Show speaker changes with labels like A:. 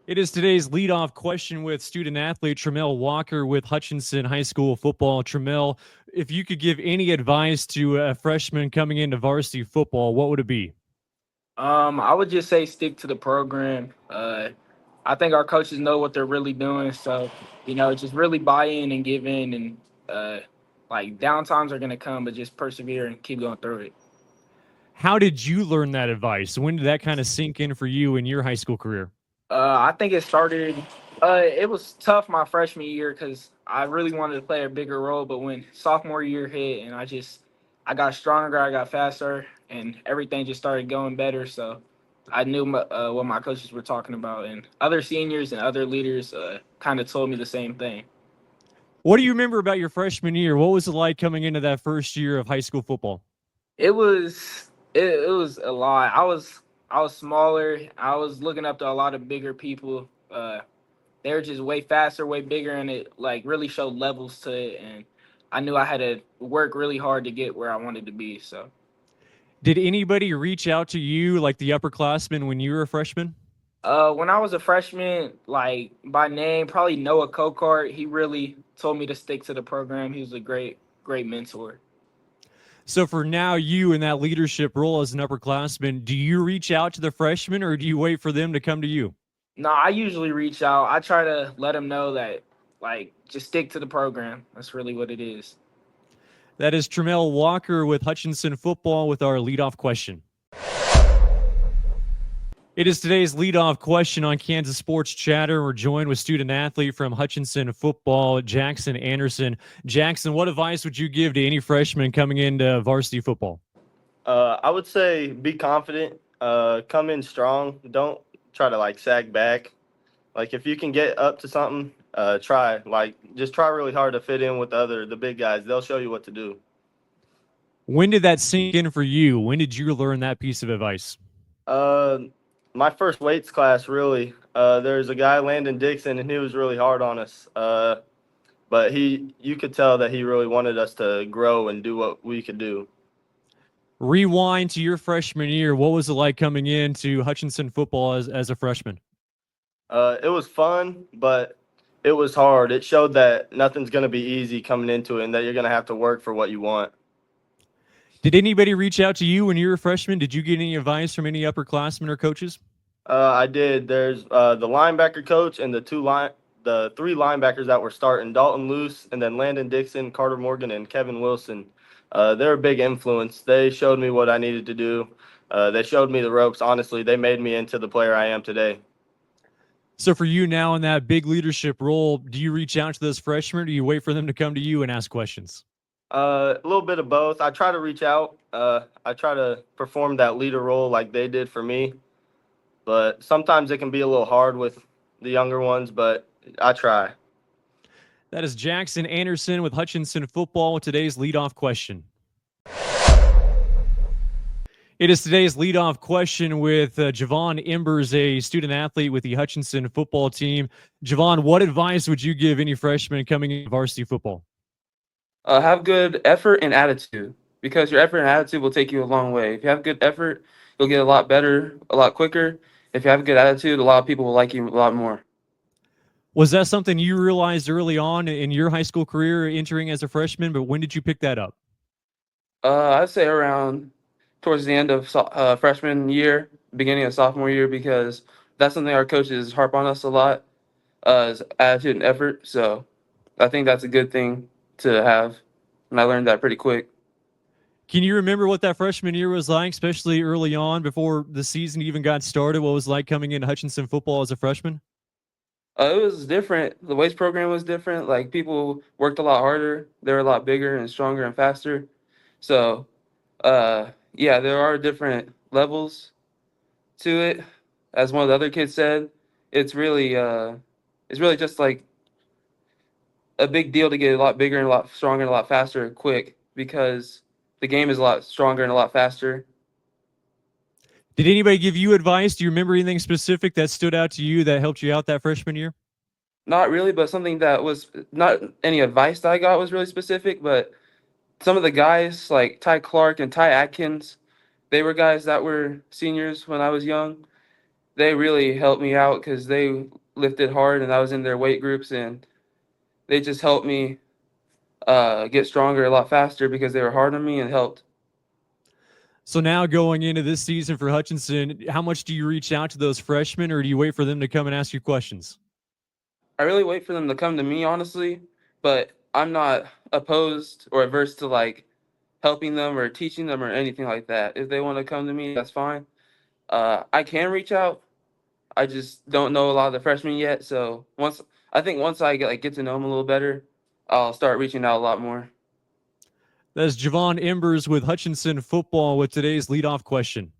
A: It is today's leadoff question with student athlete Tramel Walker with Hutchinson High School football. Tramel, if you could give any advice to a freshman coming into varsity football, what would it be?
B: I would just say stick to the program. I think our coaches know what they're really doing, so just really buy in and give in, and uh, like downtimes are gonna come, but just persevere and keep going through it.
A: How did you learn that advice? When did that kind of sink in for you in your high school career?
B: I think it started. It was tough my freshman year because I really wanted to play a bigger role, but when sophomore year hit, and I got stronger, I got faster, and everything just started going better. So I knew what my coaches were talking about, and other seniors and other leaders kind of told me the same thing.
A: What do you remember about your freshman year? What was it like coming into that first year of high school football?
B: It was a lot. I was smaller. I was looking up to a lot of bigger people. They were just way faster, way bigger, and it like really showed levels to it. And I knew I had to work really hard to get where I wanted to be. So,
A: Did anybody reach out to you, like the upperclassmen, when you were a freshman?
B: when I was a freshman, like by name, probably Noah Kokart. He really told me to stick to the program. He was a great mentor.
A: So for now, you in that leadership role as an upperclassman, do you reach out to the freshmen or do you wait for them to come to you?
B: No, I usually reach out. I try to let them know that like just stick to the program. That's really what it is.
A: That is Tramel Walker with Hutchinson football with our leadoff question. It is today's leadoff question on Kansas Sports Chatter. We're joined with student athlete from Hutchinson football, Jackson Anderson. Jackson, what advice would you give to any freshman coming into varsity football?
C: I would say be confident. Come in strong. Don't try to sag back. Like if you can get up to something, try. Just try really hard to fit in with the big guys. They'll show you what to do.
A: When did that sink in for you? When did you learn that piece of advice?
C: Uh, my first weights class really. There's a guy Landon Dixon, and he was really hard on us. But you could tell that he really wanted us to grow and do what we could do.
A: Rewind to your freshman year. What was it like coming into Hutchinson football as a freshman?
C: It was fun, but it was hard. It showed that nothing's going to be easy coming into it and that you're going to have to work for what you want.
A: Did anybody reach out to you when you were a freshman? Did you get any advice from any upperclassmen or coaches?
C: I did. There's the linebacker coach and the three linebackers that were starting, Dalton Luce, and then Landon Dixon, Carter Morgan, and Kevin Wilson. They're a big influence. They showed me what I needed to do. They showed me the ropes. Honestly, they made me into the player I am today.
A: So for you now in that big leadership role, do you reach out to those freshmen or do you wait for them to come to you and ask questions?
C: A little bit of both. I try to reach out. I try to perform that leader role like they did for me. But sometimes it can be a little hard with the younger ones, but I try.
A: That is Jackson Anderson with Hutchinson football with today's leadoff question. It is today's leadoff question with GaVaughn Embers, a student athlete with the Hutchinson football team. GaVaughn, what advice would you give any freshman coming into varsity football?
D: Have good effort and attitude because your effort and attitude will take you a long way. If you have good effort, you'll get a lot better, a lot quicker. If you have a good attitude, a lot of people will like you a lot more.
A: Was that something you realized early on in your high school career entering as a freshman, but when did you pick that up?
D: I'd say around towards the end of freshman year, beginning of sophomore year, because that's something our coaches harp on us a lot, is attitude and effort. So I think that's a good thing to have, and I learned that pretty quick.
A: Can you remember what that freshman year was like, especially early on before the season even got started? What it was like coming into Hutchinson football as a freshman?
D: It was different. The weights program was different. Like people worked a lot harder. They were a lot bigger and stronger and faster. So, yeah, there are different levels to it. As one of the other kids said, it's really, it's really just like a big deal to get a lot bigger and a lot stronger and a lot faster quick because the game is a lot stronger and a lot faster.
A: Did anybody give you advice? Do you remember anything specific that stood out to you that helped you out that freshman year?
D: Not really, but something that was not any advice that I got was really specific, but some of the guys like Ty Clark and Ty Atkins, they were guys that were seniors when I was young. they really helped me out because they lifted hard and I was in their weight groups, and they just helped me get stronger a lot faster because they were hard on me and helped.
A: So now going into this season for Hutchinson, how much do you reach out to those freshmen, or do you wait for them to come and ask you questions?
D: I really wait for them to come to me, honestly, but I'm not opposed or averse to like helping them or teaching them or anything like that. If they want to come to me, that's fine. I can reach out. I just don't know a lot of the freshmen yet. So once I get to know them a little better, I'll start reaching out a lot more.
A: That's GaVaughn Embers with Hutchinson football with today's leadoff question.